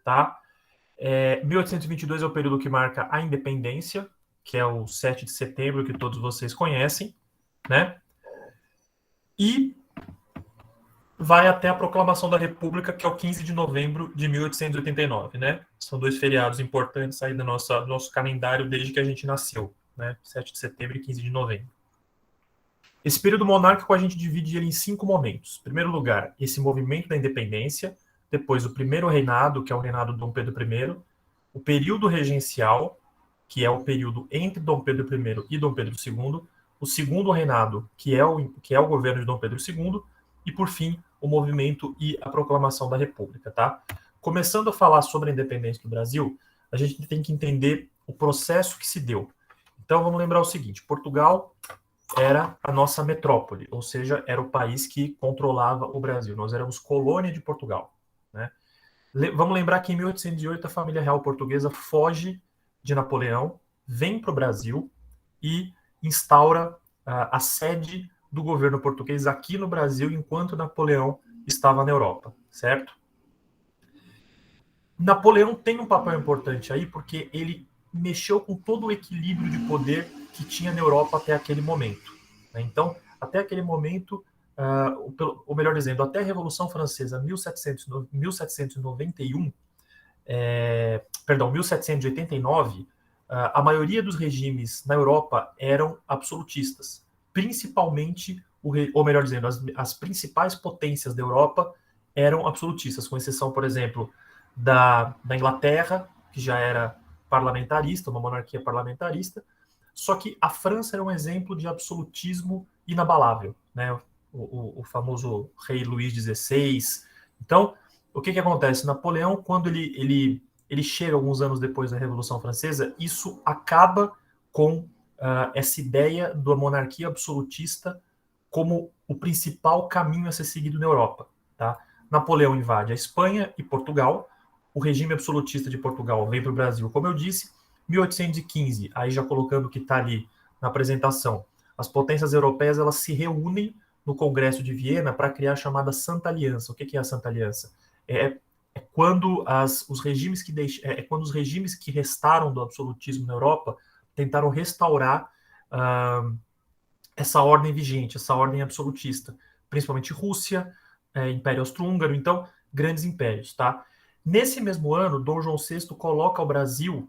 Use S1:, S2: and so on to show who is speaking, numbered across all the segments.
S1: tá? 1822 é o período que marca a independência, que é o 7 de setembro, que todos vocês conhecem, né? E vai até a proclamação da República, que é o 15 de novembro de 1889, né? São dois feriados importantes aí do nosso calendário desde que a gente nasceu, né? 7 de setembro e 15 de novembro. Esse período monárquico a gente divide ele em 5 momentos. Em primeiro lugar, esse movimento da independência, depois o primeiro reinado, que é o reinado de Dom Pedro I, o período regencial, que é o período entre Dom Pedro I e Dom Pedro II, o segundo reinado, que é o governo de Dom Pedro II, e, por fim, o movimento e a proclamação da República, tá? Começando a falar sobre a independência do Brasil, a gente tem que entender o processo que se deu. Então, vamos lembrar o seguinte: Portugal era a nossa metrópole, ou seja, era o país que controlava o Brasil. Nós éramos colônia de Portugal, né? Vamos lembrar que em 1808 a família real portuguesa foge de Napoleão, vem para o Brasil e instaura a sede do governo português aqui no Brasil, enquanto Napoleão estava na Europa, certo? Napoleão tem um papel importante aí porque ele mexeu com todo o equilíbrio de poder que tinha na Europa até aquele momento, né? Então, até aquele momento, ou melhor dizendo, até a Revolução Francesa, 1791, 1789, a maioria dos regimes na Europa eram absolutistas, principalmente, ou melhor dizendo, as principais potências da Europa eram absolutistas, com exceção, por exemplo, da Inglaterra, que já era parlamentarista, uma monarquia parlamentarista, só que a França era um exemplo de absolutismo inabalável, né? O famoso rei Luís XVI. Então, o que acontece? Napoleão, quando ele chega alguns anos depois da Revolução Francesa, isso acaba com essa ideia da monarquia absolutista como o principal caminho a ser seguido na Europa, tá? Napoleão invade a Espanha e Portugal, o regime absolutista de Portugal vem para o Brasil, como eu disse, 1815, aí já colocando o que está ali na apresentação, as potências europeias elas se reúnem no Congresso de Viena para criar a chamada Santa Aliança. O que é a Santa Aliança? É quando os regimes que restaram do absolutismo na Europa tentaram restaurar essa ordem vigente, essa ordem absolutista, principalmente Rússia, Império Austro-Húngaro, então grandes impérios, tá? Nesse mesmo ano, Dom João VI coloca o Brasil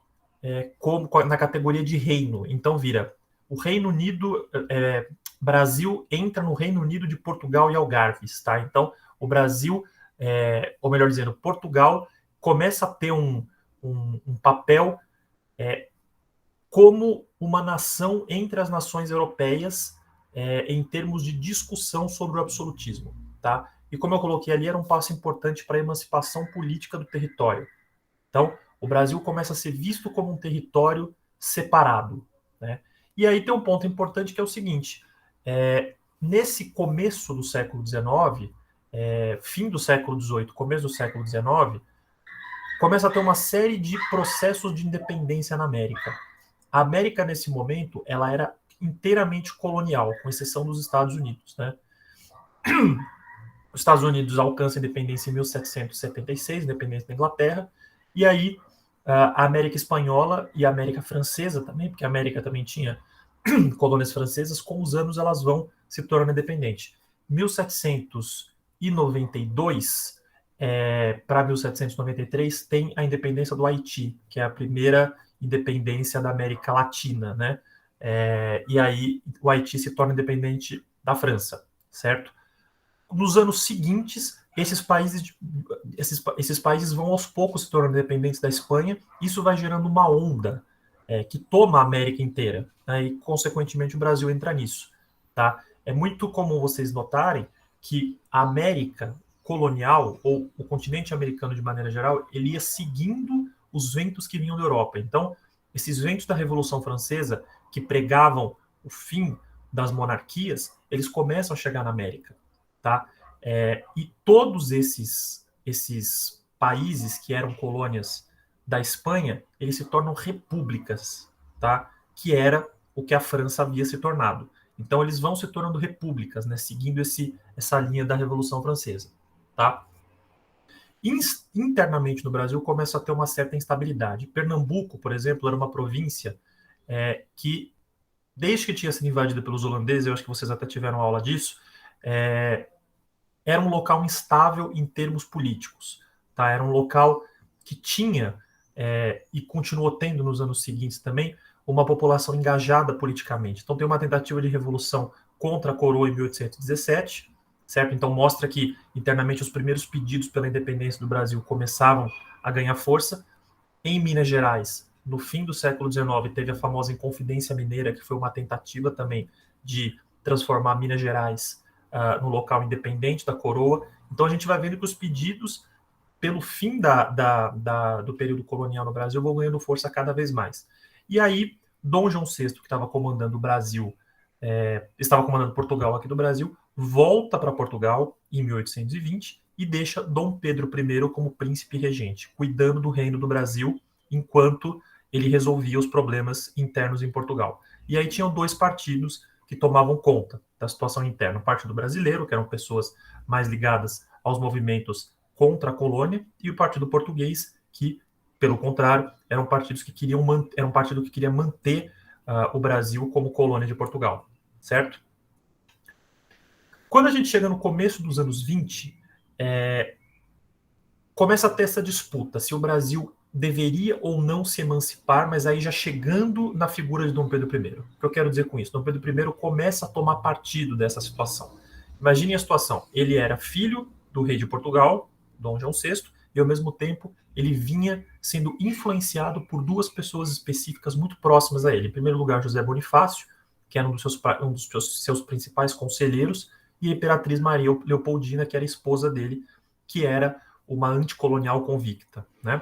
S1: na categoria de reino, então vira o Reino Unido, Brasil entra no Reino Unido de Portugal e Algarves, tá? Então o Brasil, ou melhor dizendo, Portugal começa a ter um papel como uma nação entre as nações europeias em termos de discussão sobre o absolutismo, tá? E como eu coloquei ali, era um passo importante para a emancipação política do território. Então, o Brasil começa a ser visto como um território separado, né? E aí tem um ponto importante que é o seguinte: nesse começo do século XIX, fim do século XVIII, começo do século XIX, começa a ter uma série de processos de independência na América. A América, nesse momento, ela era inteiramente colonial, com exceção dos Estados Unidos, né? Os Estados Unidos alcançam a independência em 1776, independência da Inglaterra, e aí a América Espanhola e a América Francesa também, porque a América também tinha colônias francesas, com os anos elas vão se tornando independentes. 1792 para 1793 tem a independência do Haiti, que é a primeira independência da América Latina, né? E aí o Haiti se torna independente da França, certo? Nos anos seguintes, esses países vão aos poucos se tornando independentes da Espanha. Isso vai gerando uma onda que toma a América inteira, né? E, consequentemente, o Brasil entra nisso, tá? É muito comum vocês notarem que a América colonial, ou o continente americano de maneira geral, ele ia seguindo os ventos que vinham da Europa. Então, esses ventos da Revolução Francesa, que pregavam o fim das monarquias, eles começam a chegar na América, tá? E todos esses países que eram colônias da Espanha, eles se tornam repúblicas, tá? Que era o que a França havia se tornado. Então eles vão se tornando repúblicas, né? Seguindo essa linha da Revolução Francesa, tá? Internamente no Brasil começa a ter uma certa instabilidade. Pernambuco, por exemplo, era uma província que, desde que tinha sido invadida pelos holandeses, eu acho que vocês até tiveram aula disso, era um local instável em termos políticos. Tá? Era um local que tinha, e continuou tendo nos anos seguintes também, uma população engajada politicamente. Então tem uma tentativa de revolução contra a coroa em 1817, certo? Então mostra que internamente os primeiros pedidos pela independência do Brasil começavam a ganhar força. Em Minas Gerais, no fim do século XIX, teve a famosa Inconfidência Mineira, que foi uma tentativa também de transformar Minas Gerais no local independente da coroa. Então a gente vai vendo que os pedidos pelo fim do período colonial no Brasil vão ganhando força cada vez mais. E aí, Dom João VI, que estava comandando o Brasil, estava comandando Portugal aqui do Brasil, volta para Portugal em 1820 e deixa Dom Pedro I como príncipe regente, cuidando do reino do Brasil enquanto ele resolvia os problemas internos em Portugal. E aí tinham dois partidos que tomavam conta da situação interna. O Partido Brasileiro, que eram pessoas mais ligadas aos movimentos contra a colônia, e o Partido Português, que, pelo contrário, eram partidos que queriam era um partido que queria manter o Brasil como colônia de Portugal, certo? Quando a gente chega no começo dos anos 20, começa a ter essa disputa, se o Brasil deveria ou não se emancipar, mas aí já chegando na figura de Dom Pedro I. O que eu quero dizer com isso? Dom Pedro I começa a tomar partido dessa situação. Imagine a situação, ele era filho do rei de Portugal, Dom João VI, e ao mesmo tempo ele vinha sendo influenciado por duas pessoas específicas muito próximas a ele. Em primeiro lugar, José Bonifácio, que era um dos seus principais conselheiros, e a Imperatriz Maria Leopoldina, que era esposa dele, que era uma anticolonial convicta, né?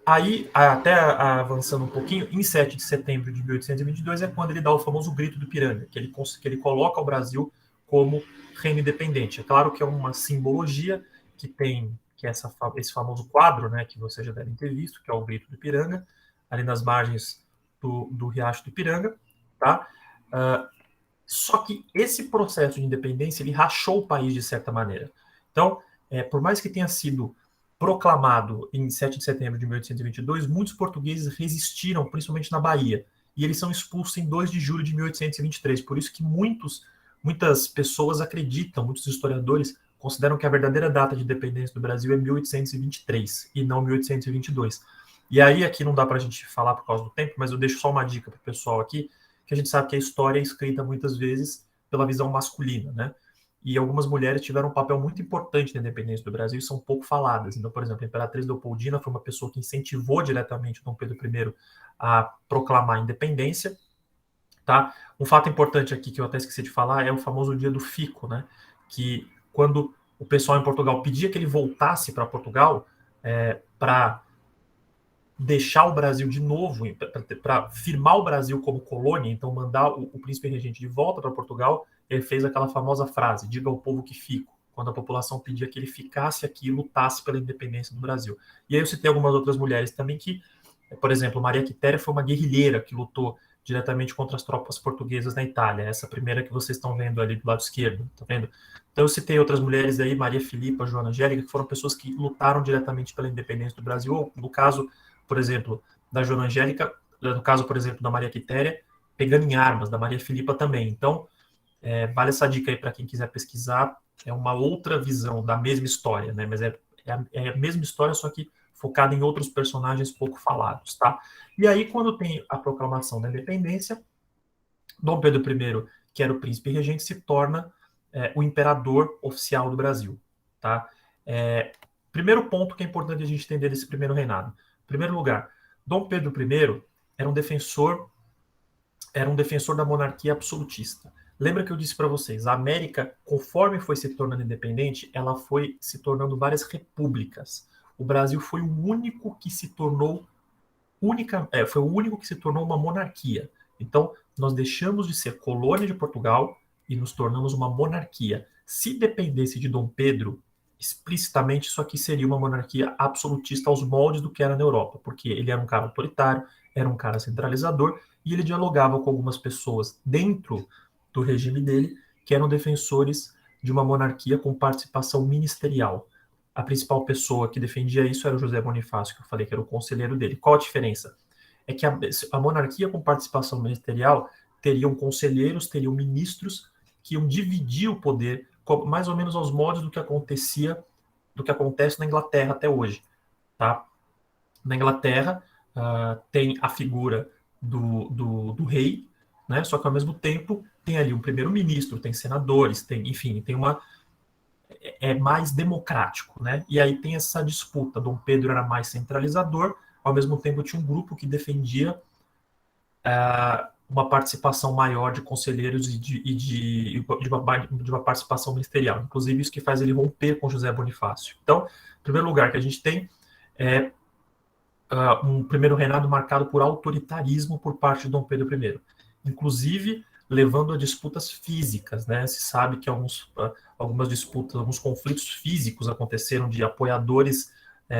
S1: Aí, até avançando um pouquinho, em 7 de setembro de 1822 é quando ele dá o famoso Grito do Ipiranga, que ele coloca o Brasil como reino independente. É claro que é uma simbologia que tem esse famoso quadro, né, que vocês já devem ter visto, que é o Grito do Ipiranga, ali nas margens do Riacho do Ipiranga, tá? Só que esse processo de independência, ele rachou o país de certa maneira. Então, por mais que tenha sido proclamado em 7 de setembro de 1822, muitos portugueses resistiram, principalmente na Bahia, e eles são expulsos em 2 de julho de 1823. Por isso que muitas pessoas acreditam, muitos historiadores consideram que a verdadeira data de independência do Brasil é 1823 e não 1822. E aí aqui não dá para a gente falar por causa do tempo, mas eu deixo só uma dica para o pessoal aqui, que a gente sabe que a história é escrita muitas vezes pela visão masculina, né? E algumas mulheres tiveram um papel muito importante na independência do Brasil e são pouco faladas. Então, por exemplo, a Imperatriz Leopoldina foi uma pessoa que incentivou diretamente Dom Pedro I a proclamar a independência. Tá? Um fato importante aqui que eu até esqueci de falar é o famoso dia do fico, né? Que quando o pessoal em Portugal pedia que ele voltasse para Portugal para deixar o Brasil de novo, para firmar o Brasil como colônia, então mandar o príncipe regente de volta para Portugal, ele fez aquela famosa frase, diga ao povo que fico, quando a população pedia que ele ficasse aqui e lutasse pela independência do Brasil. E aí eu citei algumas outras mulheres também que, por exemplo, Maria Quitéria foi uma guerrilheira que lutou diretamente contra as tropas portuguesas na Itália, essa primeira que vocês estão vendo ali do lado esquerdo, tá vendo? Então eu citei outras mulheres aí, Maria Filipa, Joana Angélica, que foram pessoas que lutaram diretamente pela independência do Brasil, ou no caso, por exemplo, da Joana Angélica, no caso, por exemplo, da Maria Quitéria, pegando em armas, da Maria Filipa também. Então, vale essa dica aí para quem quiser pesquisar, é uma outra visão da mesma história, né? Mas é a mesma história, só que focada em outros personagens pouco falados, tá? E aí, quando tem a proclamação da independência, Dom Pedro I, que era o príncipe regente, se torna o imperador oficial do Brasil, tá? Primeiro ponto que é importante a gente entender desse primeiro reinado. Em primeiro lugar, Dom Pedro I era um defensor da monarquia absolutista. Lembra que eu disse para vocês, a América, conforme foi se tornando independente, ela foi se tornando várias repúblicas. O Brasil foi o único que se tornou uma monarquia. Então, nós deixamos de ser colônia de Portugal e nos tornamos uma monarquia. Se dependesse de Dom Pedro, explicitamente isso aqui seria uma monarquia absolutista aos moldes do que era na Europa, porque ele era um cara autoritário, era um cara centralizador, e ele dialogava com algumas pessoas dentro do regime dele, que eram defensores de uma monarquia com participação ministerial. A principal pessoa que defendia isso era o José Bonifácio, que eu falei que era o conselheiro dele. Qual a diferença? É que a monarquia com participação ministerial teriam conselheiros, teriam ministros que iam dividir o poder, mais ou menos aos moldes do que acontece na Inglaterra até hoje, tá? Na Inglaterra tem a figura do rei, né? Só que ao mesmo tempo tem ali um primeiro-ministro, tem senadores, enfim, é mais democrático, né? E aí tem essa disputa. Dom Pedro era mais centralizador, ao mesmo tempo tinha um grupo que defendia uma participação maior de conselheiros e de uma participação ministerial. Inclusive, isso que faz ele romper com José Bonifácio. Então, em primeiro lugar, que a gente tem é um primeiro reinado marcado por autoritarismo por parte de Dom Pedro I. Inclusive, levando a disputas físicas, né? Se sabe que algumas disputas, alguns conflitos físicos aconteceram de apoiadores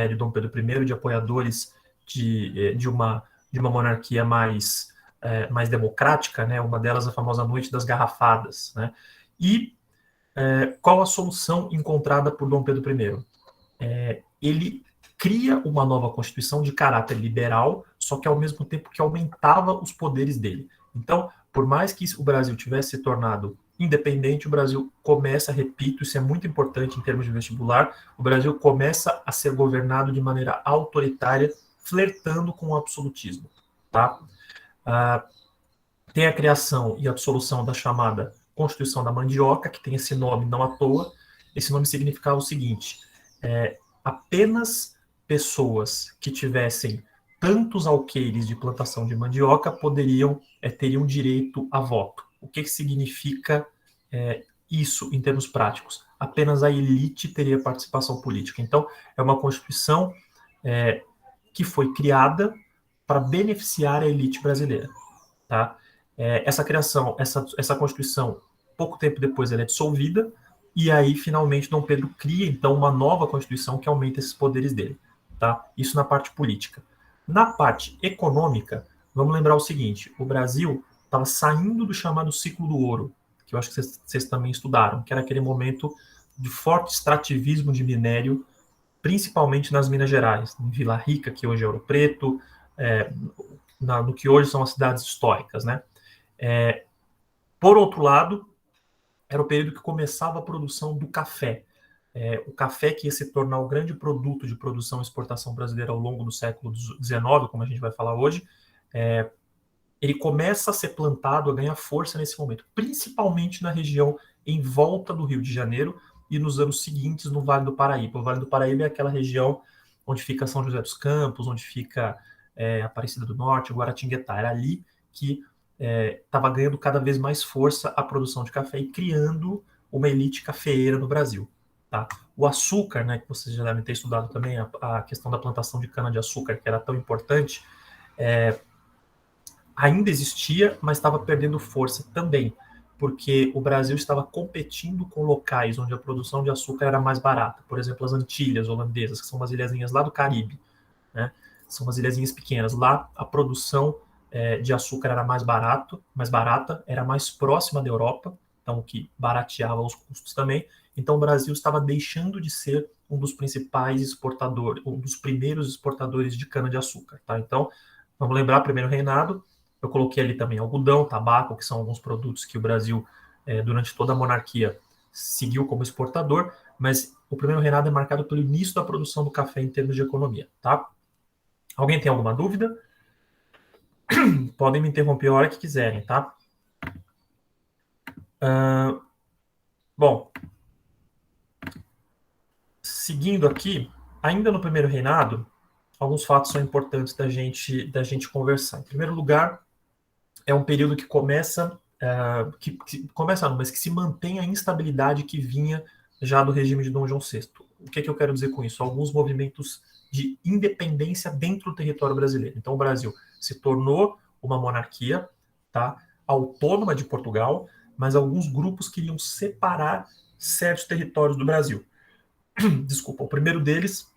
S1: de Dom Pedro I, de apoiadores de uma monarquia mais democrática, né? Uma delas a famosa Noite das Garrafadas, né? E qual a solução encontrada por Dom Pedro I? Ele cria uma nova Constituição de caráter liberal, só que ao mesmo tempo que aumentava os poderes dele. Então, por mais que o Brasil tivesse se tornado independente, o Brasil começa, repito, isso é muito importante em termos de vestibular, o Brasil começa a ser governado de maneira autoritária, flertando com o absolutismo. Tá? Tem a criação e a dissolução da chamada Constituição da Mandioca, que tem esse nome não à toa. Esse nome significava o seguinte: apenas pessoas que tivessem tantos alqueires de plantação de mandioca teriam direito a voto. O que significa isso em termos práticos? Apenas a elite teria participação política. Então, é uma Constituição que foi criada para beneficiar a elite brasileira. Tá? Essa criação, essa Constituição, pouco tempo depois ela é dissolvida, e aí, finalmente, Dom Pedro cria, então, uma nova Constituição que aumenta esses poderes dele. Tá? Isso na parte política. Na parte econômica, vamos lembrar o seguinte: o Brasil estava saindo do chamado ciclo do ouro, que eu acho que vocês também estudaram, que era aquele momento de forte extrativismo de minério, principalmente nas Minas Gerais, em Vila Rica, que hoje é Ouro Preto, no que hoje são as cidades históricas. Né? Por outro lado, era o período que começava a produção do café. O café que ia se tornar o grande produto de produção e exportação brasileira ao longo do século XIX, como a gente vai falar hoje, ele começa a ser plantado, a ganhar força nesse momento, principalmente na região em volta do Rio de Janeiro e nos anos seguintes no Vale do Paraíba. O Vale do Paraíba é aquela região onde fica São José dos Campos, onde fica Aparecida do Norte, Guaratinguetá. Era ali que estava ganhando cada vez mais força a produção de café e criando uma elite cafeeira no Brasil. Tá? O açúcar, né, que vocês já devem ter estudado também, a questão da plantação de cana-de-açúcar, que era tão importante, ainda existia, mas estava perdendo força também, porque o Brasil estava competindo com locais onde a produção de açúcar era mais barata. Por exemplo, as Antilhas holandesas, que são umas ilhazinhas lá do Caribe. Né? São umas ilhazinhas pequenas. Lá, a produção de açúcar era mais barata, era mais próxima da Europa, então o que barateava os custos também. Então o Brasil estava deixando de ser um dos principais exportadores, um dos primeiros exportadores de cana-de-açúcar. Tá? Então, vamos lembrar, primeiro reinado, eu coloquei ali também algodão, tabaco, que são alguns produtos que o Brasil, durante toda a monarquia, seguiu como exportador, mas o primeiro reinado é marcado pelo início da produção do café em termos de economia. Tá? Alguém tem alguma dúvida? Podem me interromper a hora que quiserem, tá? Bom, seguindo aqui, ainda no primeiro reinado, alguns fatos são importantes da gente conversar. Em primeiro lugar, é um período que começa, mas que se mantém a instabilidade que vinha já do regime de Dom João VI. O que eu quero dizer com isso? Alguns movimentos de independência dentro do território brasileiro. Então, o Brasil se tornou uma monarquia, tá, autônoma de Portugal, mas alguns grupos queriam separar certos territórios do Brasil. Desculpa, o primeiro deles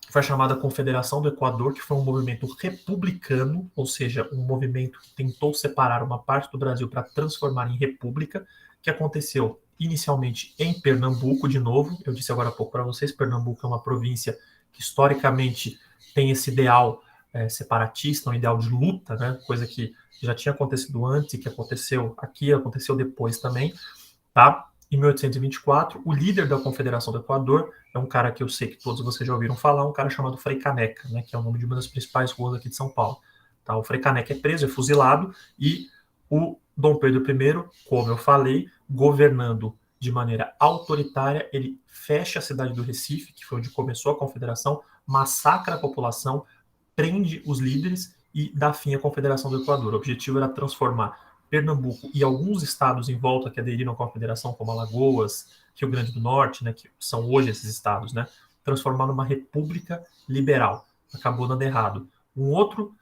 S1: foi a chamada Confederação do Equador, que foi um movimento republicano, ou seja, um movimento que tentou separar uma parte do Brasil para transformar em república, que aconteceu inicialmente em Pernambuco, de novo. Eu disse agora há pouco para vocês, Pernambuco é uma província que historicamente tem esse ideal separatista, um ideal de luta, né? Coisa que já tinha acontecido antes e que aconteceu aqui, aconteceu depois também, tá? Em 1824, o líder da Confederação do Equador é um cara que eu sei que todos vocês já ouviram falar, um cara chamado Frei Caneca, né, que é o nome de uma das principais ruas aqui de São Paulo. Tá? O Frei Caneca é preso, é fuzilado, e o Dom Pedro I, como eu falei, governando de maneira autoritária, ele fecha a cidade do Recife, que foi onde começou a Confederação, massacra a população, prende os líderes e dá fim à Confederação do Equador. O objetivo era transformar Pernambuco e alguns estados em volta que aderiram à Confederação, como Alagoas, Rio Grande do Norte, né, que são hoje esses estados, né, transformar numa república liberal. Acabou dando errado. Um outro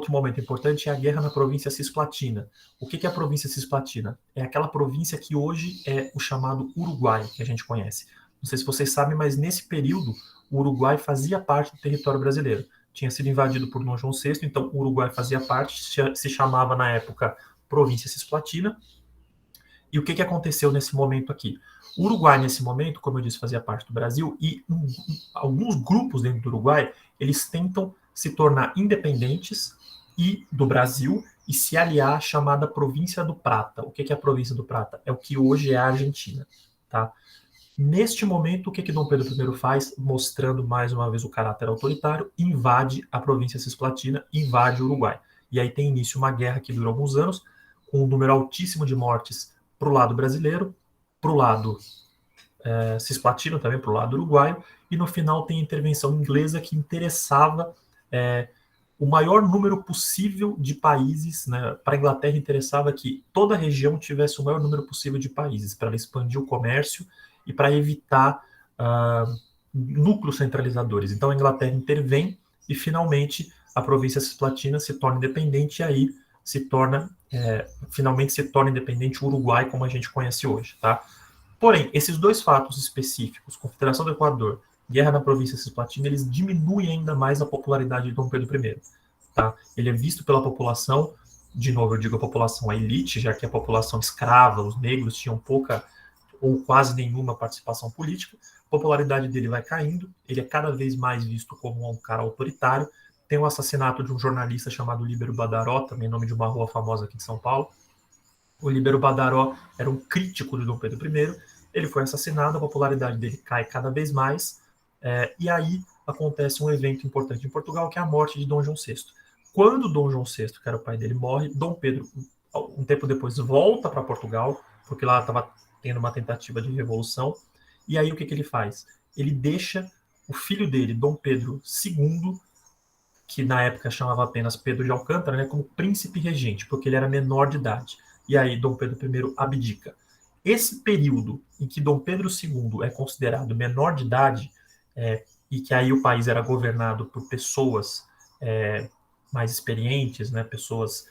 S1: momento importante é a guerra na província Cisplatina. O que é a província Cisplatina? É aquela província que hoje é o chamado Uruguai, que a gente conhece. Não sei se vocês sabem, mas nesse período o Uruguai fazia parte do território brasileiro. Tinha sido invadido por Dom João VI, então o Uruguai fazia parte, se chamava na época província Cisplatina. E o que aconteceu nesse momento aqui? O Uruguai, nesse momento, como eu disse, fazia parte do Brasil, e alguns grupos dentro do Uruguai, eles tentam se tornar independentes e do Brasil e se aliar à chamada Província do Prata. O que é a Província do Prata? É o que hoje é a Argentina, tá? Neste momento, o que Dom Pedro I faz, mostrando mais uma vez o caráter autoritário, invade a província Cisplatina, invade o Uruguai. E aí tem início uma guerra que dura alguns anos, com um número altíssimo de mortes para o lado brasileiro, para o lado cisplatino também, para o lado uruguaio, e no final tem a intervenção inglesa que interessava o maior número possível de países, né? Para a Inglaterra interessava que toda a região tivesse o maior número possível de países, para ela expandir o comércio e para evitar núcleos centralizadores. Então a Inglaterra intervém e finalmente a província cisplatina se torna independente e aí finalmente se torna independente o Uruguai como a gente conhece hoje, tá? Porém, esses dois fatos específicos, Confederação do Equador, guerra na província cisplatina, eles diminuem ainda mais a popularidade de Dom Pedro I. Tá? Ele é visto pela população, de novo eu digo a população, a elite, já que a população escrava, os negros tinham pouca ou quase nenhuma participação política, a popularidade dele vai caindo, ele é cada vez mais visto como um cara autoritário. Tem o assassinato de um jornalista chamado Líbero Badaró, também nome de uma rua famosa aqui de São Paulo. O Líbero Badaró era um crítico de Dom Pedro I, ele foi assassinado, a popularidade dele cai cada vez mais, e aí acontece um evento importante em Portugal, que é a morte de Dom João VI. Quando Dom João VI, que era o pai dele, morre, Dom Pedro, um tempo depois, volta para Portugal, porque lá estava tendo uma tentativa de revolução, e aí o que ele faz? Ele deixa o filho dele, Dom Pedro II, que na época chamava apenas Pedro de Alcântara, né, como príncipe regente, porque ele era menor de idade. E aí Dom Pedro I abdica. Esse período em que Dom Pedro II é considerado menor de idade, e que aí o país era governado por pessoas mais experientes, né, pessoas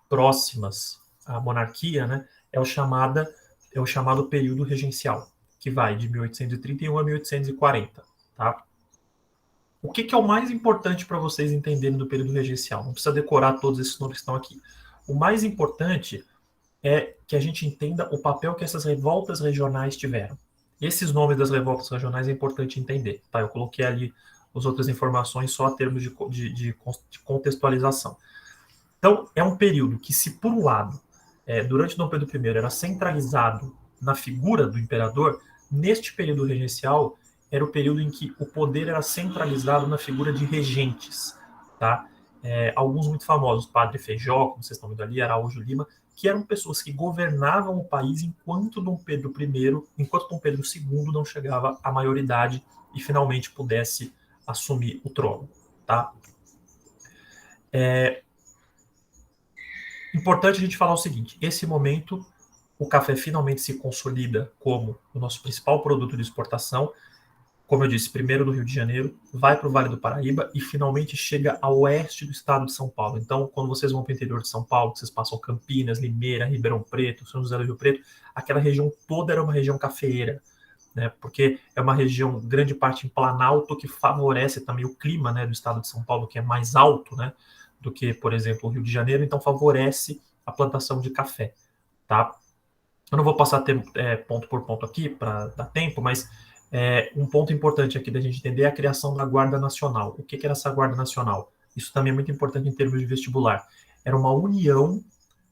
S1: próximas à monarquia, né, é o chamado período regencial, que vai de 1831 a 1840, tá? O que é o mais importante para vocês entenderem do período regencial? Não precisa decorar todos esses nomes que estão aqui. O mais importante é que a gente entenda o papel que essas revoltas regionais tiveram. Esses nomes das revoltas regionais é importante entender. Tá? Eu coloquei ali as outras informações só a termos de contextualização. Então, é um período que, se por um lado, durante Dom Pedro I, era centralizado na figura do imperador, neste período regencial, era o período em que o poder era centralizado na figura de regentes. Tá? Alguns muito famosos, Padre Feijó, como vocês estão vendo ali, Araújo Lima, que eram pessoas que governavam o país enquanto Dom Pedro II não chegava à maioridade e finalmente pudesse assumir o trono. Tá? Importante a gente falar o seguinte, esse momento o café finalmente se consolida como o nosso principal produto de exportação, como eu disse, primeiro do Rio de Janeiro, vai para o Vale do Paraíba e finalmente chega ao oeste do estado de São Paulo. Então, quando vocês vão para o interior de São Paulo, vocês passam Campinas, Limeira, Ribeirão Preto, São José do Rio Preto, aquela região toda era uma região cafeeira, né? Porque é uma região, grande parte em Planalto, que favorece também o clima, né, do estado de São Paulo, que é mais alto, né, do que, por exemplo, o Rio de Janeiro, então favorece a plantação de café, tá? Eu não vou passar ponto por ponto aqui para dar tempo, mas um ponto importante aqui da gente entender é a criação da Guarda Nacional. O que era essa Guarda Nacional? Isso também é muito importante em termos de vestibular. Era uma união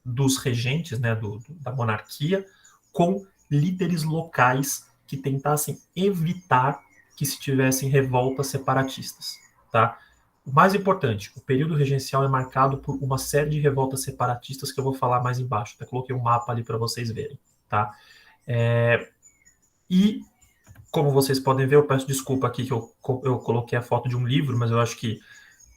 S1: dos regentes, né, da monarquia, com líderes locais que tentassem evitar que se tivessem revoltas separatistas, tá? O mais importante, o período regencial é marcado por uma série de revoltas separatistas que eu vou falar mais embaixo. Até coloquei um mapa ali para vocês verem, tá? E, como vocês podem ver, eu peço desculpa aqui que eu coloquei a foto de um livro, mas eu acho que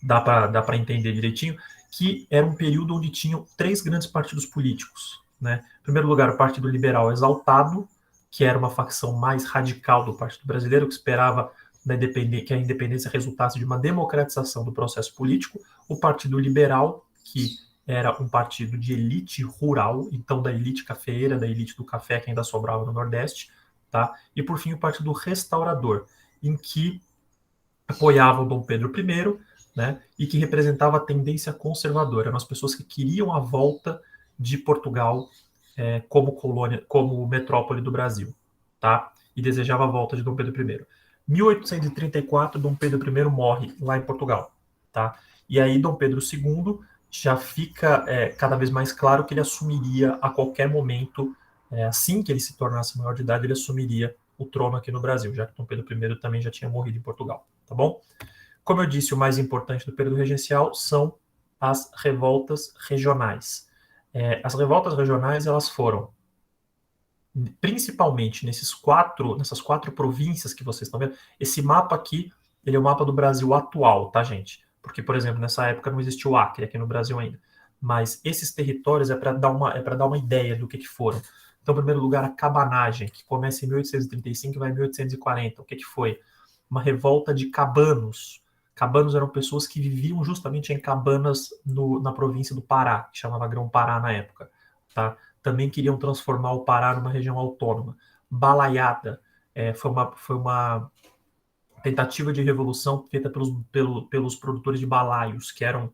S1: dá para entender direitinho, que era um período onde tinham 3 grandes partidos políticos, né? Em primeiro lugar, o Partido Liberal Exaltado, que era uma facção mais radical do Partido Brasileiro, que esperava que a independência resultasse de uma democratização do processo político. O Partido Liberal, que era um partido de elite rural, então da elite cafeeira, da elite do café que ainda sobrava no Nordeste, tá? E por fim o Partido Restaurador, em que apoiava o Dom Pedro I, né, e que representava a tendência conservadora. Eram as pessoas que queriam a volta de Portugal como colônia, como metrópole do Brasil, tá? E desejava a volta de Dom Pedro I. 1834, Dom Pedro I morre lá em Portugal, tá? E aí Dom Pedro II já fica cada vez mais claro que ele assumiria a qualquer momento, assim que ele se tornasse maior de idade, ele assumiria o trono aqui no Brasil, já que Dom Pedro I também já tinha morrido em Portugal, tá bom? Como eu disse, o mais importante do período regencial são as revoltas regionais. As revoltas regionais, elas foram principalmente nessas 4 províncias que vocês estão vendo. Esse mapa aqui, ele é o mapa do Brasil atual, tá, gente? Porque, por exemplo, nessa época não existiu o Acre aqui no Brasil ainda. Mas esses territórios é para dar uma ideia do que foram. Então, em primeiro lugar, a cabanagem, que começa em 1835 e vai em 1840. O que foi? Uma revolta de cabanos. Cabanos eram pessoas que viviam justamente em cabanas na província do Pará, que chamava Grão-Pará na época, tá? Também queriam transformar o Pará numa região autônoma. Balaiada foi uma tentativa de revolução feita pelos produtores de balaios, que eram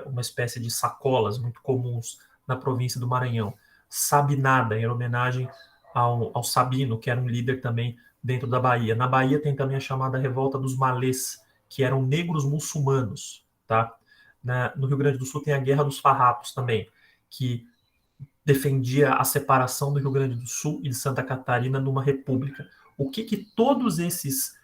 S1: uma espécie de sacolas muito comuns na província do Maranhão. Sabinada, em homenagem ao Sabino, que era um líder também dentro da Bahia. Na Bahia tem também a chamada Revolta dos Malês, que eram negros muçulmanos. Tá? No Rio Grande do Sul tem a Guerra dos Farrapos também, que defendia a separação do Rio Grande do Sul e de Santa Catarina numa república. O que todos esses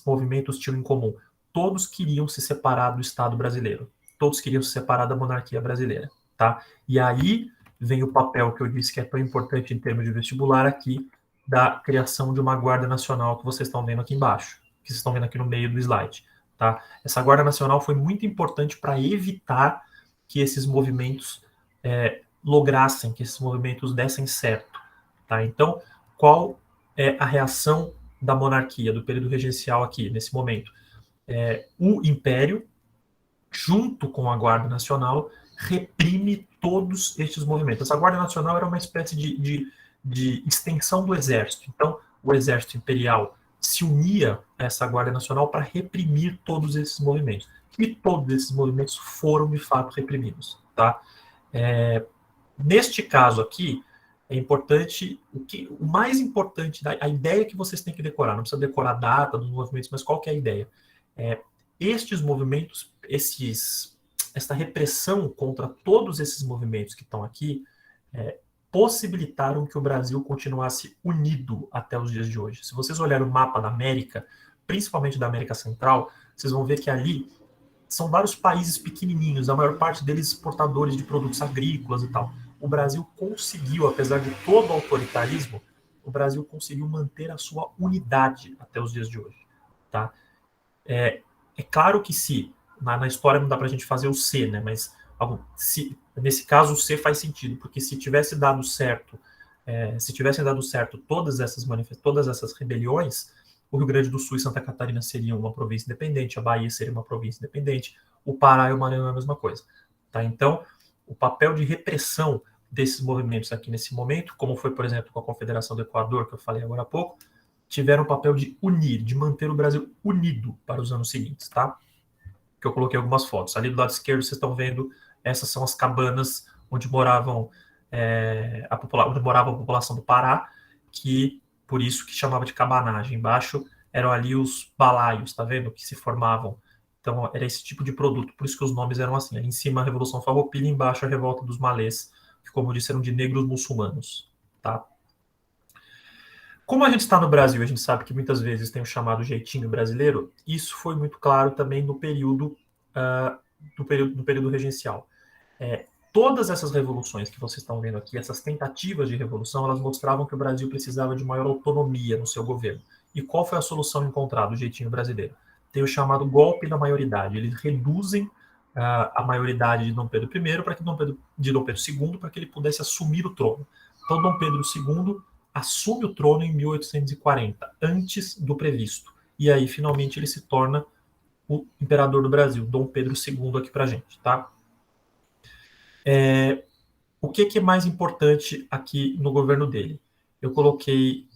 S1: movimentos tinham em comum? Todos queriam se separar do Estado brasileiro. Todos queriam se separar da monarquia brasileira. Tá? E aí vem o papel que eu disse que é tão importante em termos de vestibular aqui, da criação de uma Guarda Nacional que vocês estão vendo aqui embaixo, que vocês estão vendo aqui no meio do slide. Tá? Essa Guarda Nacional foi muito importante para evitar que esses movimentos lograssem, que esses movimentos dessem certo. Tá? Então, qual é a reação da monarquia, do período regencial aqui, nesse momento? O Império, junto com a Guarda Nacional, reprime todos estes movimentos. Essa Guarda Nacional era uma espécie de extensão do Exército. Então, o Exército Imperial se unia a essa Guarda Nacional para reprimir todos esses movimentos. E todos esses movimentos foram, de fato, reprimidos. Tá? Neste caso aqui, é importante, o mais importante, a ideia que vocês têm que decorar, não precisa decorar a data dos movimentos, mas qual que é a ideia? Estes movimentos, esta repressão contra todos esses movimentos que estão aqui, possibilitaram que o Brasil continuasse unido até os dias de hoje. Se vocês olharem o mapa da América, principalmente da América Central, vocês vão ver que ali são vários países pequenininhos, a maior parte deles exportadores de produtos agrícolas e tal. O Brasil conseguiu, apesar de todo o autoritarismo, o Brasil conseguiu manter a sua unidade até os dias de hoje. Tá? É claro que na história não dá para a gente fazer o C, né? Mas nesse caso o C faz sentido, porque se tivesse dado certo, se tivessem dado certo todas essas rebeliões, o Rio Grande do Sul e Santa Catarina seriam uma província independente, a Bahia seria uma província independente, o Pará e o Maranhão é a mesma coisa. Tá? Então, o papel de repressão desses movimentos aqui nesse momento, como foi, por exemplo, com a Confederação do Equador, que eu falei agora há pouco, tiveram o papel de unir, de manter o Brasil unido para os anos seguintes, tá? Que eu coloquei algumas fotos. Ali do lado esquerdo vocês estão vendo, essas são as cabanas onde moravam onde morava a população do Pará, que por isso que chamava de cabanagem. Embaixo eram ali os balaios, tá vendo? Que se formavam. Então era esse tipo de produto, por isso que os nomes eram assim. Ali em cima a Revolução Farroupilha, embaixo a Revolta dos Malês, que como eu disse eram de negros muçulmanos, tá? Como a gente está no Brasil, a gente sabe que muitas vezes tem o chamado jeitinho brasileiro, isso foi muito claro também no período, no período regencial. Todas essas revoluções que vocês estão vendo aqui, essas tentativas de revolução, elas mostravam que o Brasil precisava de maior autonomia no seu governo. E qual foi a solução encontrada, o jeitinho brasileiro? Tem o chamado golpe da maioridade. Eles reduzem a maioridade de Dom Pedro I para que Dom Pedro II para que ele pudesse assumir o trono. Então Dom Pedro II assume o trono em 1840, antes do previsto. E aí finalmente ele se torna o imperador do Brasil, Dom Pedro II aqui para gente, tá? O que é mais importante aqui no governo dele? Eu coloquei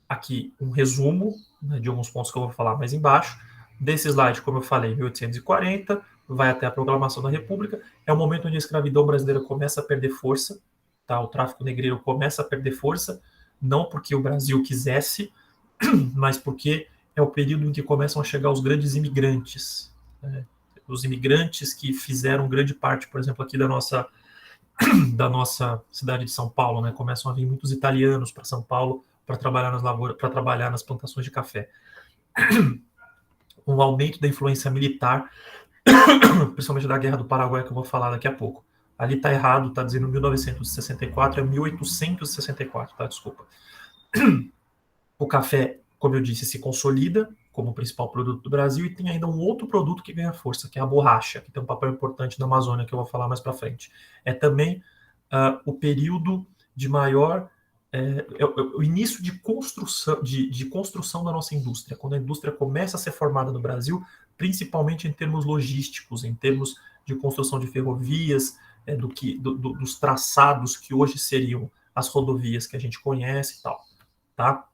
S1: aqui um resumo, né, de alguns pontos que eu vou falar mais embaixo. Desse slide, como eu falei, 1840, vai até a proclamação da República. É o momento onde a escravidão brasileira começa a perder força, tá? O tráfico negreiro começa a perder força, não porque o Brasil quisesse, mas porque é o período em que começam a chegar os grandes imigrantes, né? Os imigrantes que fizeram grande parte, por exemplo, aqui da nossa cidade de São Paulo, né? Começam a vir muitos italianos para São Paulo para trabalhar nas lavouras, para trabalhar nas plantações de café. Um aumento da influência militar, principalmente da Guerra do Paraguai, que eu vou falar daqui a pouco. Ali está errado, está dizendo 1964, é 1864, tá? Desculpa. O café, como eu disse, se consolida como o principal produto do Brasil e tem ainda um outro produto que ganha força, que é a borracha, que tem um papel importante na Amazônia, que eu vou falar mais para frente. É também o período de maior o início de construção da nossa indústria, quando a indústria começa a ser formada no Brasil, principalmente em termos logísticos, em termos de construção de ferrovias, dos traçados que hoje seriam as rodovias que a gente conhece e tal, tá?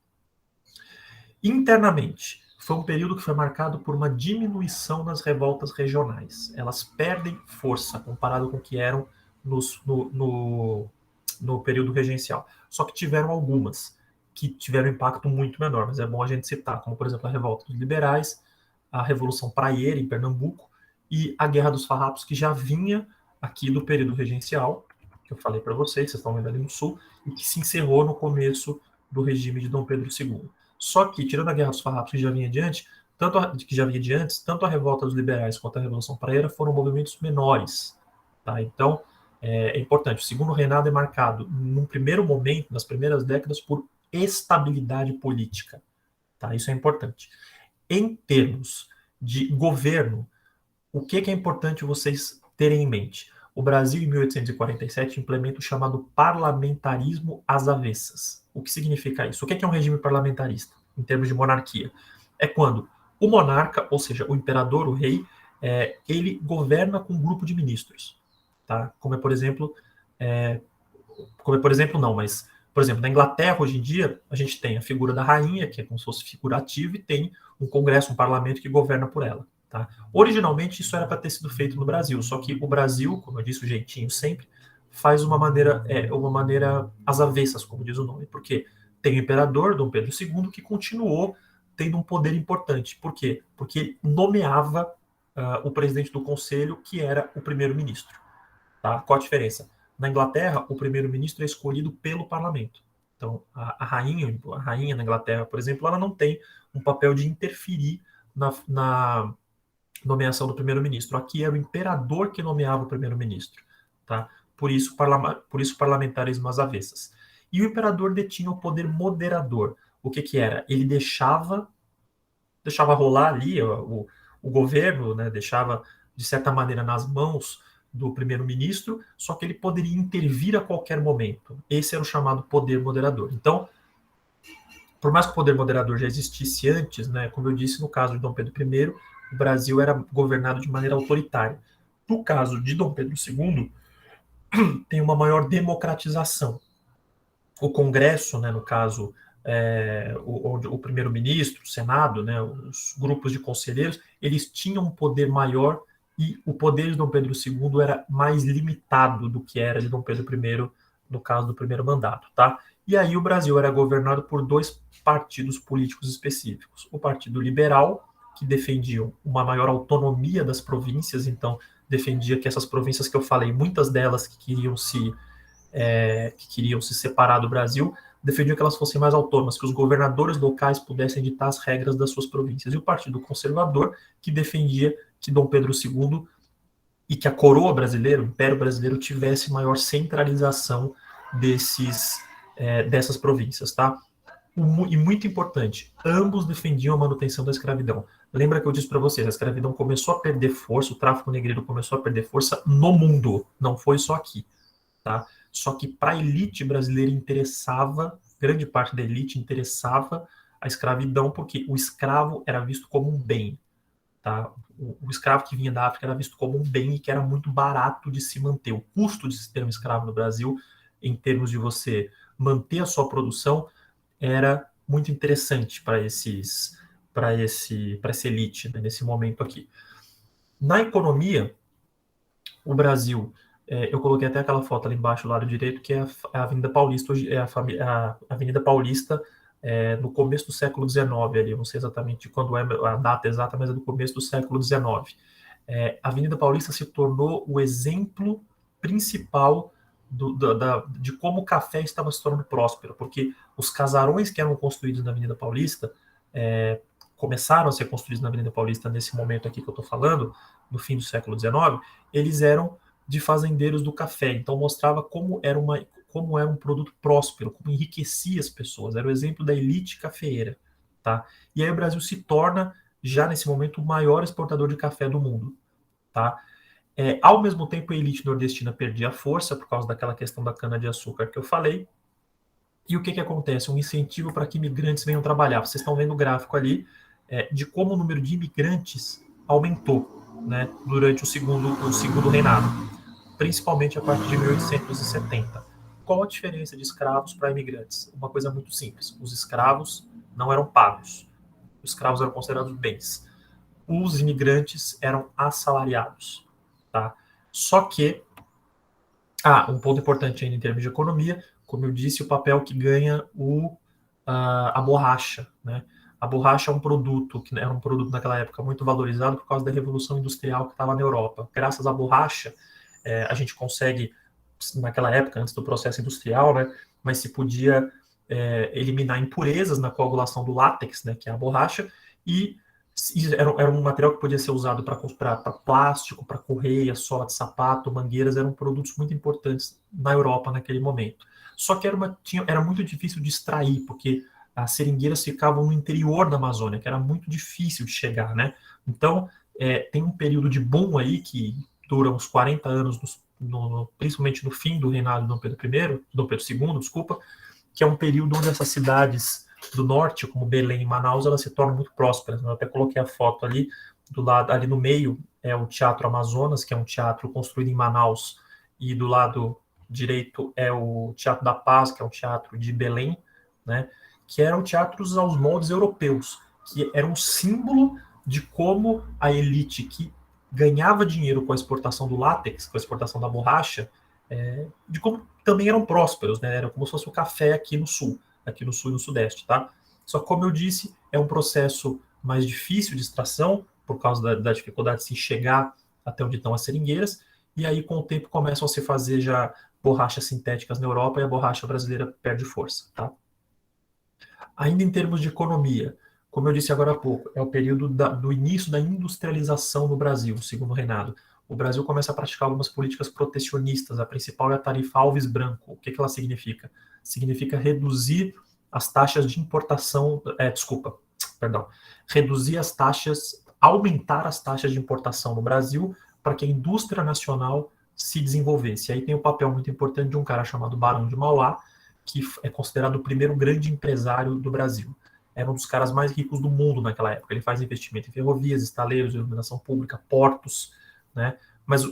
S1: Internamente, foi um período que foi marcado por uma diminuição nas revoltas regionais. Elas perdem força comparado com o que eram no período regencial. Só que tiveram algumas que tiveram impacto muito menor, mas é bom a gente citar, como por exemplo a Revolta dos Liberais, a Revolução Praieira em Pernambuco e a Guerra dos Farrapos, que já vinha aqui do período regencial, que eu falei para vocês estão vendo ali no sul, e que se encerrou no começo do regime de Dom Pedro II. Só que, tirando a Guerra dos Farrapos, que já vinha de antes, tanto a Revolta dos Liberais quanto a Revolução Praieira foram movimentos menores. Tá? Então, é importante. O segundo reinado é marcado, num primeiro momento, nas primeiras décadas, por estabilidade política. Tá? Isso é importante. Em termos de governo, o que é importante vocês terem em mente? O Brasil, em 1847, implementa o chamado parlamentarismo às avessas. O que significa isso? O que é um regime parlamentarista, em termos de monarquia? É quando o monarca, ou seja, o imperador, o rei, ele governa com um grupo de ministros. Tá? Como é, por exemplo, na Inglaterra, hoje em dia, a gente tem a figura da rainha, que é como se fosse figura ativa, e tem um congresso, um parlamento que governa por ela. Tá? Originalmente, isso era para ter sido feito no Brasil, só que o Brasil, como eu disse, o jeitinho sempre, faz uma maneira às avessas, como diz o nome. Por quê? Tem o imperador, Dom Pedro II, que continuou tendo um poder importante. Por quê? Porque ele nomeava o presidente do conselho, que era o primeiro-ministro. Tá? Qual a diferença? Na Inglaterra, o primeiro-ministro é escolhido pelo parlamento. Então, a rainha na Inglaterra, por exemplo, ela não tem um papel de interferir na nomeação do primeiro-ministro. Aqui era o imperador que nomeava o primeiro-ministro. Tá? Por isso, parlamentarismo às avessas. E o imperador detinha o poder moderador. O que era? Ele deixava rolar ali o governo, né? Deixava, de certa maneira, nas mãos do primeiro-ministro, só que ele poderia intervir a qualquer momento. Esse era o chamado poder moderador. Então, por mais que o poder moderador já existisse antes, né, como eu disse, no caso de Dom Pedro I, o Brasil era governado de maneira autoritária. No caso de Dom Pedro II, tem uma maior democratização. O Congresso, né, no caso, o primeiro-ministro, o Senado, né, os grupos de conselheiros, eles tinham um poder maior e o poder de Dom Pedro II era mais limitado do que era de Dom Pedro I no caso do primeiro mandato, tá? E aí o Brasil era governado por dois partidos políticos específicos. O Partido Liberal, que defendia uma maior autonomia das províncias, então defendia que essas províncias que eu falei, muitas delas que queriam se separar do Brasil, defendiam que elas fossem mais autônomas, que os governadores locais pudessem ditar as regras das suas províncias. E o Partido Conservador, que defendia que Dom Pedro II e que a coroa brasileira, o Império Brasileiro, tivesse maior centralização dessas províncias, tá? E muito importante, ambos defendiam a manutenção da escravidão. Lembra que eu disse para vocês, a escravidão começou a perder força, o tráfico negreiro começou a perder força no mundo, não foi só aqui, tá? Só que para a elite brasileira interessava, grande parte da elite interessava a escravidão, porque o escravo era visto como um bem, tá? O escravo que vinha da África era visto como um bem e que era muito barato de se manter. O custo de se ter um escravo no Brasil, em termos de você manter a sua produção, era muito interessante para essa elite, né, nesse momento aqui. Na economia, o Brasil, eu coloquei até aquela foto ali embaixo, do lado direito, que é a Avenida Paulista, hoje é a Avenida Paulista, no começo do século XIX, ali, eu não sei exatamente quando é a data exata, mas é do começo do século XIX. A Avenida Paulista se tornou o exemplo principal de como o café estava se tornando próspero, porque os casarões que eram construídos na Avenida Paulista começaram a ser construídos na Avenida Paulista nesse momento aqui que eu estou falando, no fim do século XIX, eles eram de fazendeiros do café, então mostrava como era um produto próspero, como enriquecia as pessoas, era o exemplo da elite cafeeira, tá? E aí o Brasil se torna, já nesse momento, o maior exportador de café do mundo, tá? Ao mesmo tempo, a elite nordestina perdia força por causa daquela questão da cana-de-açúcar que eu falei. E o que acontece? Um incentivo para que imigrantes venham trabalhar. Vocês estão vendo o gráfico ali de como o número de imigrantes aumentou, né, durante o segundo reinado, principalmente a partir de 1870. Qual a diferença de escravos para imigrantes? Uma coisa muito simples. Os escravos não eram pagos. Os escravos eram considerados bens. Os imigrantes eram assalariados, tá? Só que, um ponto importante ainda em termos de economia, como eu disse, o papel que ganha a borracha, né? A borracha é um produto que era um produto naquela época muito valorizado por causa da Revolução Industrial que estava na Europa. Graças à borracha, a gente consegue, naquela época, antes do processo industrial, né? Mas se podia eliminar impurezas na coagulação do látex, né? Que é a borracha, e era um material que podia ser usado para plástico, para correia, sola de sapato, mangueiras, eram produtos muito importantes na Europa naquele momento. Só que era muito difícil de extrair, porque as seringueiras ficavam no interior da Amazônia, que era muito difícil de chegar, né? Então, tem um período de boom aí, que dura uns 40 anos, principalmente no fim do reinado de Dom Pedro II, desculpa, que é um período onde essas cidades do norte, como Belém e Manaus, elas se tornam muito prósperas. Eu até coloquei a foto ali, do lado, ali no meio é o Teatro Amazonas, que é um teatro construído em Manaus, e do lado direito é o Teatro da Paz, que é um teatro de Belém, né, que eram teatros aos moldes europeus, que era um símbolo de como a elite que ganhava dinheiro com a exportação do látex, com a exportação da borracha, de como também eram prósperos, né, era como se fosse o café aqui no sul e no sudeste, tá? Só que, como eu disse, é um processo mais difícil de extração, por causa da dificuldade de se chegar até onde estão as seringueiras, e aí com o tempo começam a se fazer já borrachas sintéticas na Europa e a borracha brasileira perde força, tá? Ainda em termos de economia, como eu disse agora há pouco, é o período do início da industrialização no Brasil, o segundo reinado. O Brasil começa a praticar algumas políticas protecionistas. A principal é a tarifa Alves Branco. O que ela significa? Significa reduzir as taxas de importação, reduzir as taxas, aumentar as taxas de importação no Brasil para que a indústria nacional se desenvolvesse. Aí tem o papel muito importante de um cara chamado Barão de Mauá, que é considerado o primeiro grande empresário do Brasil. Era um dos caras mais ricos do mundo naquela época. Ele faz investimento em ferrovias, estaleiros, iluminação pública, portos, né? Mas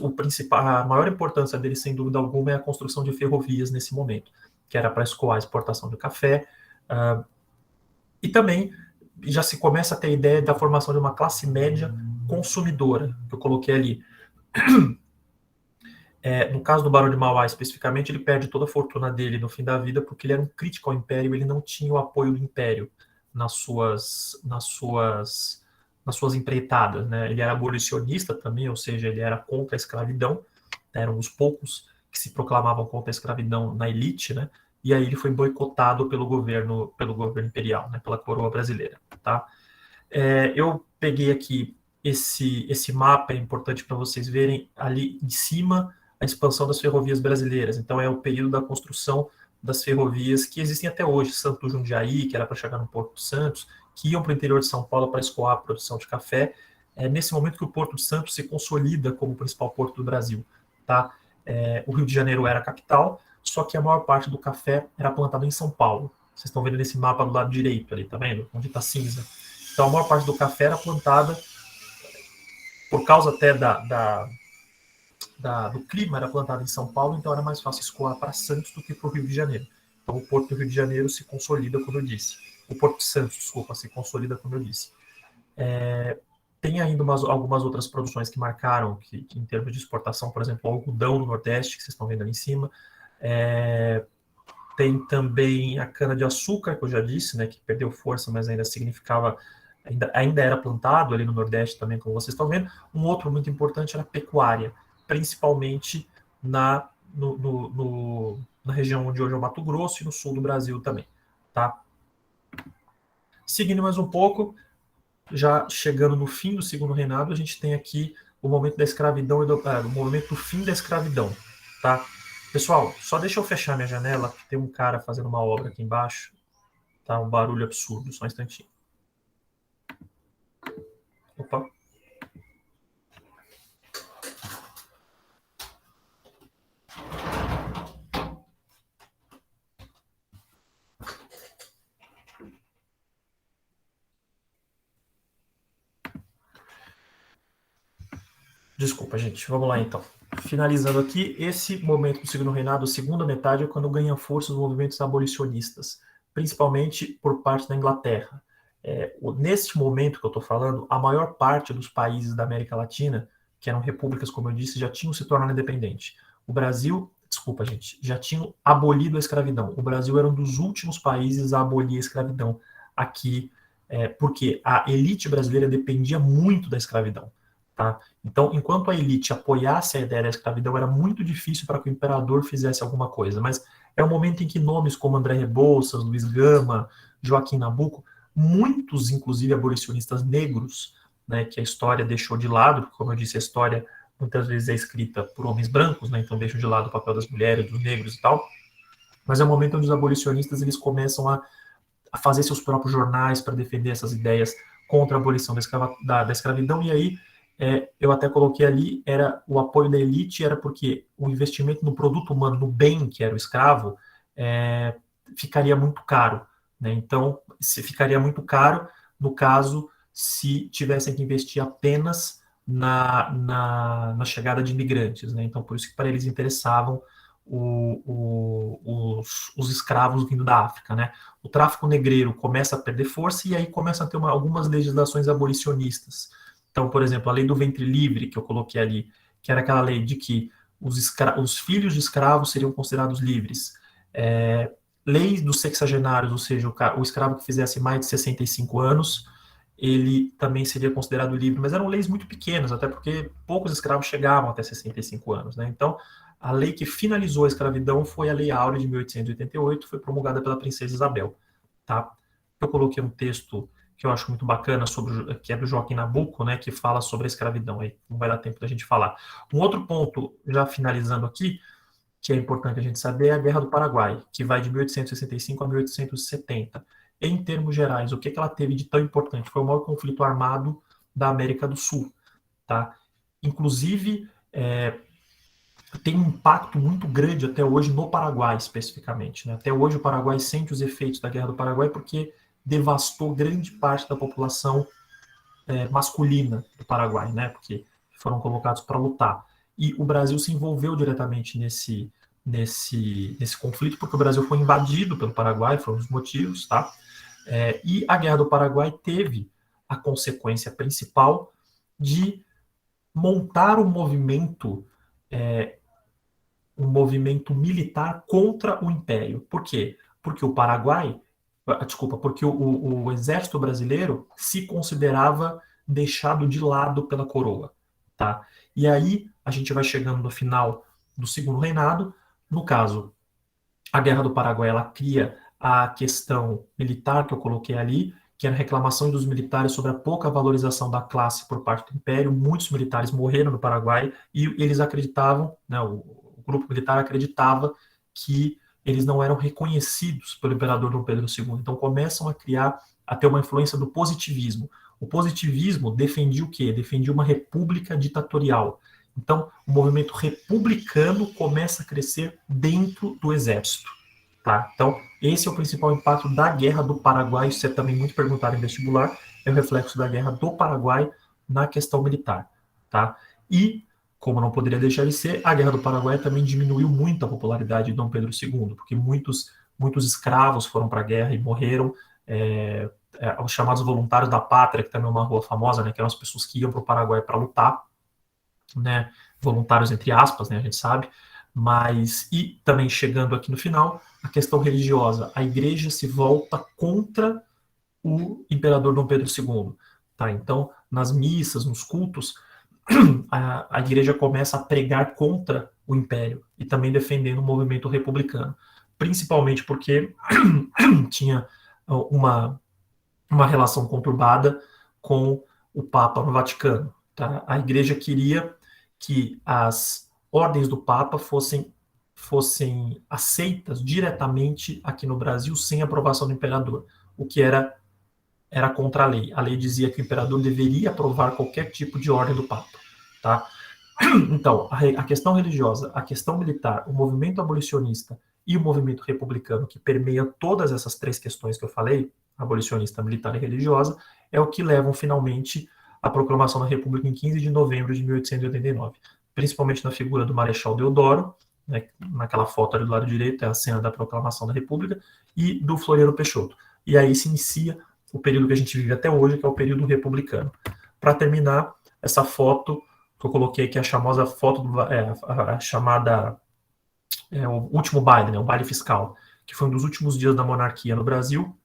S1: a maior importância dele, sem dúvida alguma, é a construção de ferrovias nesse momento, que era para escoar a exportação do café. E também já se começa a ter a ideia da formação de uma classe média consumidora, que eu coloquei ali. No caso do Barão de Mauá, especificamente, ele perde toda a fortuna dele no fim da vida porque ele era um crítico ao Império, ele não tinha o apoio do Império nas suas empreitadas, né? Ele era abolicionista também, ou seja, ele era contra a escravidão, era um dos poucos que se proclamavam contra a escravidão na elite, né? E aí ele foi boicotado pelo governo imperial, né? Pela coroa brasileira, tá? Eu peguei aqui esse mapa, é importante para vocês verem ali em cima a expansão das ferrovias brasileiras. Então, é o período da construção das ferrovias que existem até hoje, Santo Jundiaí, que era para chegar no Porto de Santos, que iam para o interior de São Paulo para escoar a produção de café. É nesse momento que o Porto de Santos se consolida como o principal porto do Brasil. Tá? O Rio de Janeiro era a capital, só que a maior parte do café era plantado em São Paulo. Vocês estão vendo nesse mapa do lado direito ali, tá vendo? Onde está cinza. Então, a maior parte do café era plantada, por causa até do clima, era plantada em São Paulo, então era mais fácil escoar para Santos do que para o Rio de Janeiro. Então, o Porto do Rio de Janeiro se consolida, como eu disse. O Porto de Santos, desculpa, se consolida, como eu disse. Tem ainda algumas outras produções que marcaram, que em termos de exportação, por exemplo, o algodão do Nordeste, que vocês estão vendo ali em cima. Tem também a cana-de-açúcar, que eu já disse, né, que perdeu força, mas ainda significava, ainda era plantado ali no Nordeste também, como vocês estão vendo. Um outro muito importante era a pecuária, principalmente na região onde hoje é o Mato Grosso e no sul do Brasil também. Tá? Seguindo mais um pouco, já chegando no fim do segundo reinado, a gente tem aqui o momento da escravidão e o movimento do fim da escravidão. Tá? Pessoal, só deixa eu fechar minha janela, porque tem um cara fazendo uma obra aqui embaixo. Tá um barulho absurdo, só um instantinho. Opa. Desculpa, gente. Vamos lá, então. Finalizando aqui, esse momento do segundo reinado, a segunda metade, é quando ganham força os movimentos abolicionistas, principalmente por parte da Inglaterra. Neste momento que eu estou falando, a maior parte dos países da América Latina, que eram repúblicas, como eu disse, já tinham se tornado independentes. O Brasil, desculpa, gente, já tinham abolido a escravidão. O Brasil era um dos últimos países a abolir a escravidão aqui, porque a elite brasileira dependia muito da escravidão. Tá? Então, enquanto a elite apoiasse a ideia da escravidão, era muito difícil para que o imperador fizesse alguma coisa. Mas é o momento em que nomes como André Rebouças, Luiz Gama, Joaquim Nabuco, muitos, inclusive, abolicionistas negros, né, que a história deixou de lado, porque, como eu disse, a história muitas vezes é escrita por homens brancos, né, então deixam de lado o papel das mulheres, dos negros e tal. Mas é o momento onde os abolicionistas eles começam a fazer seus próprios jornais para defender essas ideias contra a abolição da escravidão, e aí eu até coloquei ali, era o apoio da elite, era porque o investimento no produto humano, no bem que era o escravo, ficaria muito caro. Né? Então, ficaria muito caro, no caso, se tivessem que investir apenas na chegada de imigrantes. Né? Então, por isso que para eles interessavam os escravos vindo da África. Né? O tráfico negreiro começa a perder força e aí começa a ter algumas legislações abolicionistas. Então, por exemplo, a lei do ventre livre, que eu coloquei ali, que era aquela lei de que os filhos de escravos seriam considerados livres. Lei dos sexagenários, ou seja, o escravo que fizesse mais de 65 anos, ele também seria considerado livre, mas eram leis muito pequenas, até porque poucos escravos chegavam até 65 anos. Né? Então, a lei que finalizou a escravidão foi a Lei Áurea de 1888, foi promulgada pela Princesa Isabel. Tá? Eu coloquei um texto que eu acho muito bacana, que é do Joaquim Nabuco, né, que fala sobre a escravidão. Aí não vai dar tempo da gente falar. Um outro ponto, já finalizando aqui, que é importante a gente saber, é a Guerra do Paraguai, que vai de 1865 a 1870. Em termos gerais, o que ela teve de tão importante? Foi o maior conflito armado da América do Sul. Tá? Inclusive, tem um impacto muito grande até hoje no Paraguai, especificamente. Né? Até hoje o Paraguai sente os efeitos da Guerra do Paraguai porque devastou grande parte da população masculina do Paraguai, né? Porque foram colocados para lutar. E o Brasil se envolveu diretamente nesse conflito, porque o Brasil foi invadido pelo Paraguai, foram os motivos, tá? E a Guerra do Paraguai teve a consequência principal de montar um movimento um movimento militar contra o Império. Por quê? Porque o Paraguai, desculpa, porque o exército brasileiro se considerava deixado de lado pela coroa, tá? E aí a gente vai chegando no final do segundo reinado. No caso, a Guerra do Paraguai, ela cria a questão militar que eu coloquei ali, que era a reclamação dos militares sobre a pouca valorização da classe por parte do Império. Muitos militares morreram no Paraguai e eles acreditavam, né, o grupo militar acreditava que eles não eram reconhecidos pelo imperador Dom Pedro II. Então começam a ter uma influência do positivismo. O positivismo defendia o quê? Defendia uma república ditatorial. Então, o movimento republicano começa a crescer dentro do exército. Tá? Então, esse é o principal impacto da Guerra do Paraguai. Isso é também muito perguntado em vestibular. É o reflexo da Guerra do Paraguai na questão militar. Tá? E, como não poderia deixar de ser, a Guerra do Paraguai também diminuiu muito a popularidade de Dom Pedro II, porque muitos escravos foram para a guerra e morreram. Os chamados voluntários da pátria, que também é uma rua famosa, né, que eram as pessoas que iam para o Paraguai para lutar, né, voluntários entre aspas, né, a gente sabe, mas, e também chegando aqui no final, a questão religiosa, a igreja se volta contra o imperador Dom Pedro II, tá? Então, nas missas, nos cultos, a igreja começa a pregar contra o império e também defendendo o movimento republicano, principalmente porque tinha uma relação conturbada com o Papa no Vaticano. Tá? A igreja queria que as ordens do Papa fossem aceitas diretamente aqui no Brasil sem aprovação do imperador, o que era contra a lei. A lei dizia que o imperador deveria aprovar qualquer tipo de ordem do Papa. Tá? Então, a questão religiosa, a questão militar, o movimento abolicionista e o movimento republicano, que permeia todas essas três questões que eu falei, abolicionista, militar e religiosa, é o que levam finalmente à proclamação da República em 15 de novembro de 1889, principalmente na figura do Marechal Deodoro, né, naquela foto ali do lado direito, é a cena da proclamação da República, e do Floriano Peixoto. E aí se inicia o período que a gente vive até hoje, que é o período republicano. Para terminar, essa foto que eu coloquei aqui, a famosa foto, a chamada, o último baile, né, o baile fiscal, que foi um dos últimos dias da monarquia no Brasil,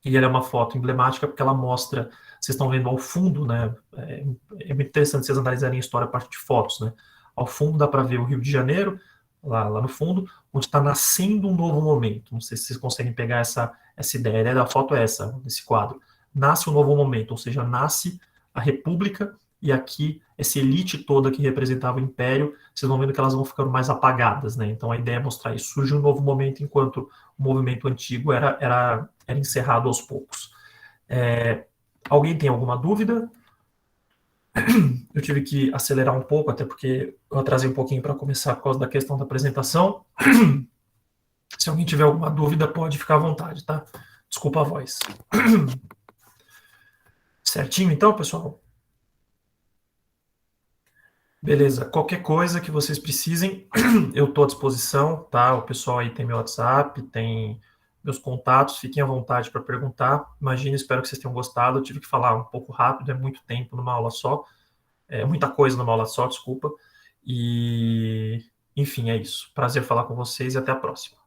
S1: e ela é uma foto emblemática porque ela mostra, vocês estão vendo ao fundo, né, é muito interessante vocês analisarem a história a partir de fotos, né, ao fundo dá para ver o Rio de Janeiro, lá no fundo, onde está nascendo um novo momento, não sei se vocês conseguem pegar essa ideia, a ideia da foto é essa, desse quadro, nasce um novo momento, ou seja, nasce a República, e aqui, essa elite toda que representava o Império, vocês vão vendo que elas vão ficando mais apagadas, né? Então a ideia é mostrar isso. Surge um novo momento enquanto o movimento antigo era encerrado aos poucos. Alguém tem alguma dúvida? Eu tive que acelerar um pouco, até porque eu atrasei um pouquinho para começar por causa da questão da apresentação. Se alguém tiver alguma dúvida, pode ficar à vontade, tá? Desculpa a voz. Certinho, então, pessoal? Beleza, qualquer coisa que vocês precisem, eu estou à disposição, tá? O pessoal aí tem meu WhatsApp, tem meus contatos, fiquem à vontade para perguntar. Imagina, espero que vocês tenham gostado. Eu tive que falar um pouco rápido, é muito tempo numa aula só, muita coisa numa aula só, desculpa. E, enfim, é isso. Prazer falar com vocês e até a próxima.